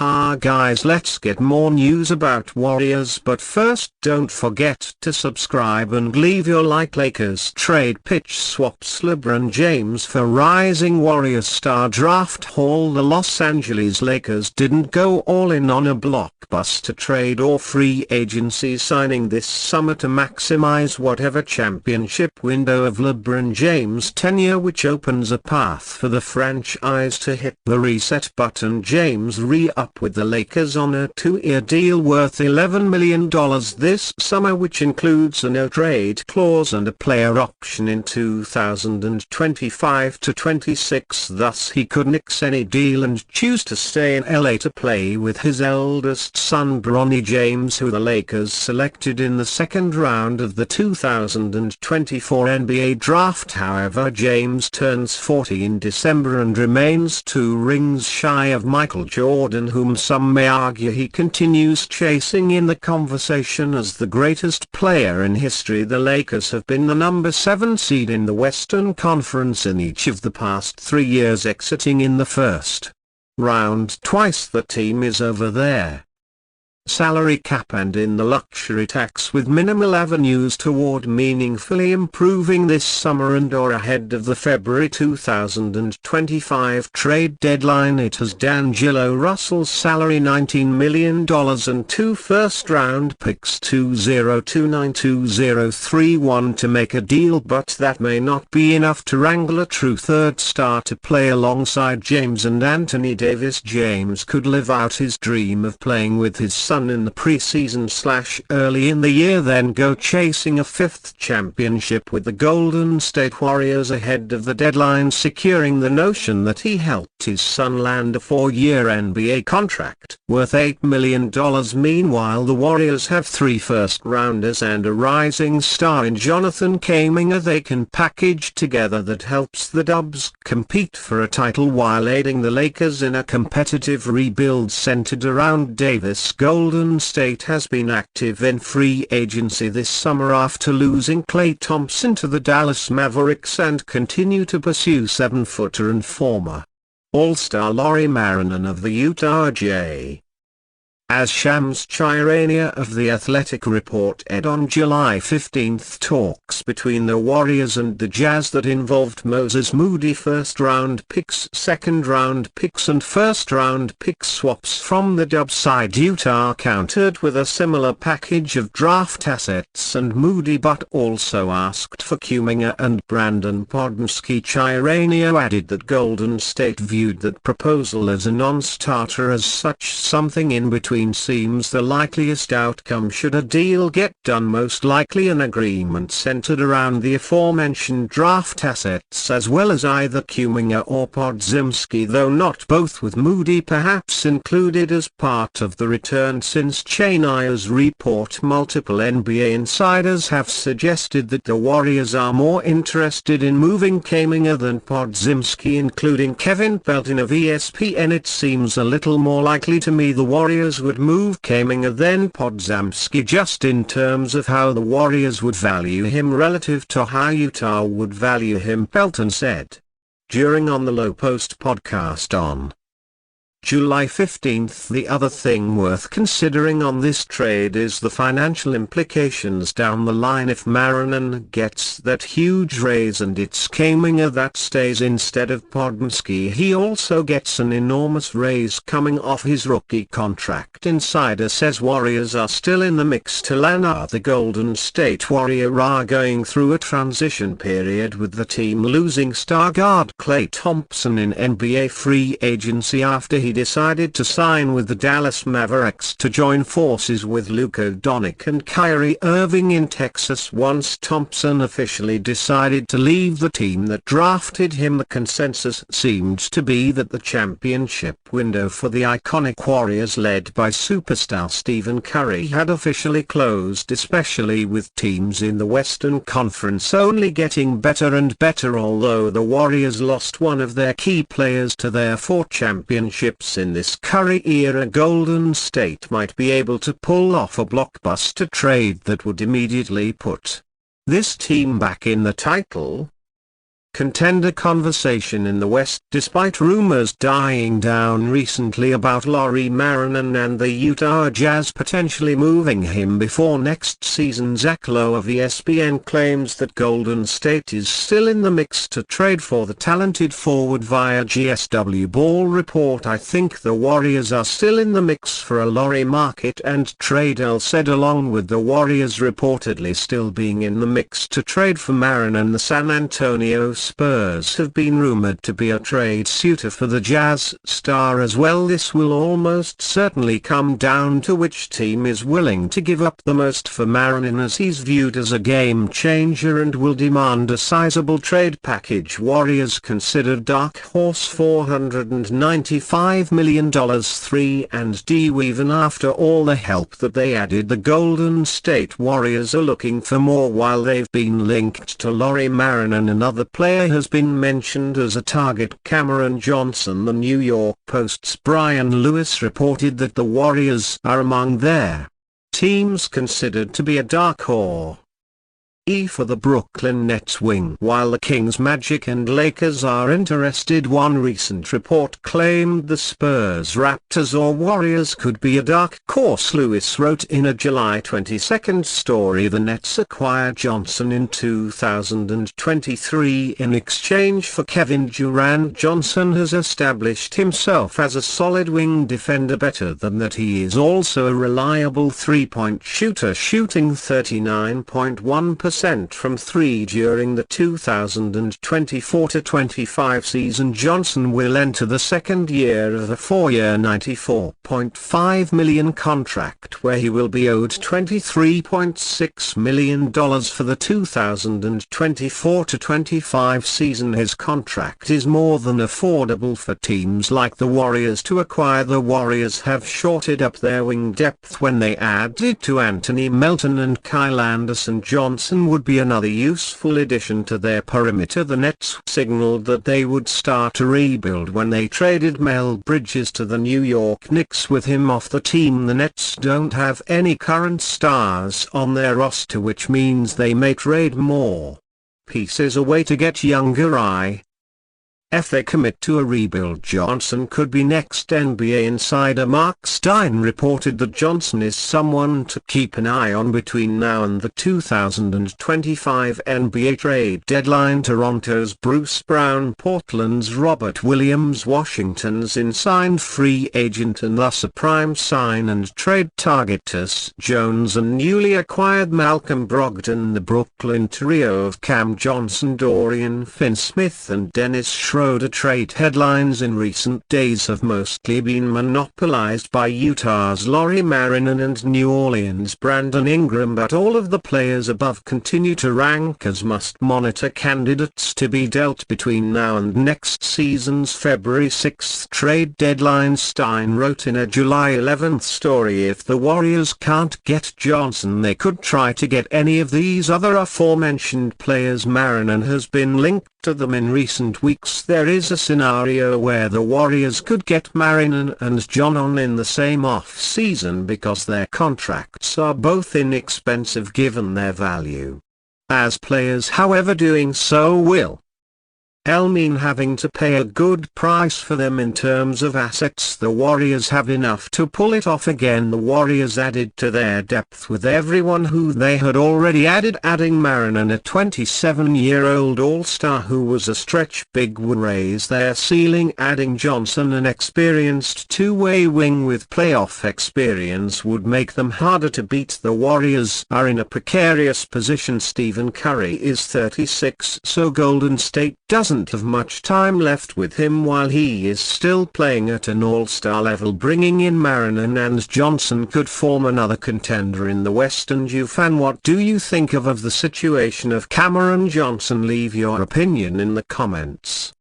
Ha guys, let's get more news about Warriors, but first don't forget to subscribe and leave your like. Lakers trade pitch swaps LeBron James for rising Warriors star draft haul. The Los Angeles Lakers didn't go all in on a blockbuster trade or free agency signing this summer to maximize whatever championship window of LeBron James' tenure, which opens a path for the franchise to hit the reset button. James re-up with the Lakers on a 2-year deal worth $11 million this summer, which includes a no-trade clause and a player option in 2025-26. Thus he could nix any deal and choose to stay in LA to play with his eldest son Bronny James, who the Lakers selected in the second round of the 2024 NBA draft. However, James turns 40 in December and remains 2 rings shy of Michael Jordan, whom some may argue he continues chasing in the conversation as the greatest player in history. The Lakers have been the number 7 seed in the Western Conference in each of the past 3 years, exiting in the first round twice. The team is over their salary cap and in the luxury tax, with minimal avenues toward meaningfully improving this summer and or ahead of the February 2025 trade deadline. It has D'Angelo Russell's salary $19 million and 2 first-round picks 2029-2031 to make a deal, but that may not be enough to wrangle a true third star to play alongside James and Anthony Davis. James could live out his dream of playing with his son in the preseason/early in the year, then go chasing a 5th championship with the Golden State Warriors ahead of the deadline, securing the notion that he helped his son land a 4-year NBA contract worth $8 million. Meanwhile, the Warriors have 3 first-rounders and a rising star in Jonathan Kuminga they can package together that helps the Dubs compete for a title while aiding the Lakers in a competitive rebuild centered around Davis. Golden State has been active in free agency this summer after losing Klay Thompson to the Dallas Mavericks, and continue to pursue 7-footer and former All-Star Lauri Markkanen of the Utah Jazz. As Shams Charania of The Athletic reported on July 15, talks between the Warriors and the Jazz that involved Moses Moody first-round picks, second-round picks and first-round pick swaps from the Dub side. Utah countered with a similar package of draft assets and Moody, but also asked for Kuminga and Brandon Podmski. Charania added that Golden State viewed that proposal as a non-starter. As such, something in between seems the likeliest outcome should a deal get done, most likely an agreement centered around the aforementioned draft assets as well as either Kuminga or Podziemski, though not both, with Moody perhaps included as part of the return. Since Chania's report, multiple NBA insiders have suggested that the Warriors are more interested in moving Kuminga than Podziemski, including Kevin Pelton of ESPN. It seems a little more likely to me the Warriors would move Kuminga than Podziemski, just in terms of how the Warriors would value him relative to how Utah would value him, Pelton said during On the Low Post podcast on July 15. The other thing worth considering on this trade is the financial implications down the line. If Markkanen gets that huge raise and it's Kuminga that stays instead of Podziemski, he also gets an enormous raise coming off his rookie contract. Insider says Warriors are still in the mix to land. The Golden State Warriors are going through a transition period, with the team losing star guard Klay Thompson in NBA free agency after he decided to sign with the Dallas Mavericks to join forces with Luka Doncic and Kyrie Irving in Texas. Once Thompson officially decided to leave the team that drafted him, the consensus seemed to be that the championship window for the iconic Warriors led by superstar Stephen Curry had officially closed, especially with teams in the Western Conference only getting better and better. Although the Warriors lost one of their key players to their 4 championships in this Curry era, Golden State might be able to pull off a blockbuster trade that would immediately put this team back in the title contender conversation in the West. Despite rumors dying down recently about Lauri Markkanen and the Utah Jazz potentially moving him before next season, Zach Lowe of ESPN claims that Golden State is still in the mix to trade for the talented forward via GSW Ball Report. "I think the Warriors are still in the mix for a Lauri market and trade," L said, along with the Warriors reportedly still being in the mix to trade for Markkanen. The San Antonio Spurs have been rumored to be a trade suitor for the Jazz star as well. This will almost certainly come down to which team is willing to give up the most for Markkanen, as he's viewed as a game changer and will demand a sizable trade package. Warriors considered dark horse $495 million 3&D even after all the help that they added. The Golden State Warriors are looking for more. While they've been linked to Lauri Markkanen, another player has been mentioned as a target, Cameron Johnson. The New York Post's Brian Lewis reported that the Warriors are among their teams considered to be a dark horse for the Brooklyn Nets wing. While the Kings, Magic and Lakers are interested, one recent report claimed the Spurs, Raptors or Warriors could be a dark horse. Lewis wrote in a July 22 story the Nets acquired Johnson in 2023 in exchange for Kevin Durant. Johnson has established himself as a solid wing defender. Better than that, he is also a reliable three-point shooter, shooting 39.1% from 3 during the 2024-25 season. Johnson will enter the second year of a 4-year $94.5 million contract, where he will be owed $23.6 million for the 2024-25 season. His contract is more than affordable for teams like the Warriors to acquire. The Warriors have shorted up their wing depth when they added to Anthony Melton and Kyle Anderson. Johnson would be another useful addition to their perimeter. The Nets signaled that they would start a rebuild when they traded Mel Bridges to the New York Knicks. With him off the team, the Nets don't have any current stars on their roster, which means they may trade more pieces away to get younger. If they commit to a rebuild, Johnson could be next. NBA insider Mark Stein reported that Johnson is someone to keep an eye on between now and the 2025 NBA trade deadline. Toronto's Bruce Brown, Portland's Robert Williams, Washington's in-signed free agent and thus a prime sign and trade target, Tyus Jones and newly acquired Malcolm Brogdon. The Brooklyn trio of Cam Johnson, Dorian Finney-Smith and Dennis Schroeder. Trade headlines in recent days have mostly been monopolized by Utah's Lauri Markkanen and New Orleans' Brandon Ingram, but all of the players above continue to rank as must-monitor candidates to be dealt between now and next season's February 6 trade deadline. Stein wrote in a July 11 story, if the Warriors can't get Johnson, they could try to get any of these other aforementioned players. Markkanen has been linked to them in recent weeks. There is a scenario where the Warriors could get Markkanen and Johnson in the same off-season because their contracts are both inexpensive given their value as players. However, doing so will mean having to pay a good price for them in terms of assets. The Warriors have enough to pull it off again. The Warriors added to their depth with everyone who they had already added, adding Markkanen, a 27-year-old all-star who was a stretch big, would raise their ceiling. Adding Johnson, an experienced two-way wing with playoff experience, would make them harder to beat. The Warriors are in a precarious position. Stephen Curry is 36, so Golden State doesn't have much time left with him while he is still playing at an all-star level. Bringing in Markkanen and Johnson could form another contender in the West. And you fan, what do you think of the situation of Cameron Johnson? Leave your opinion in the comments.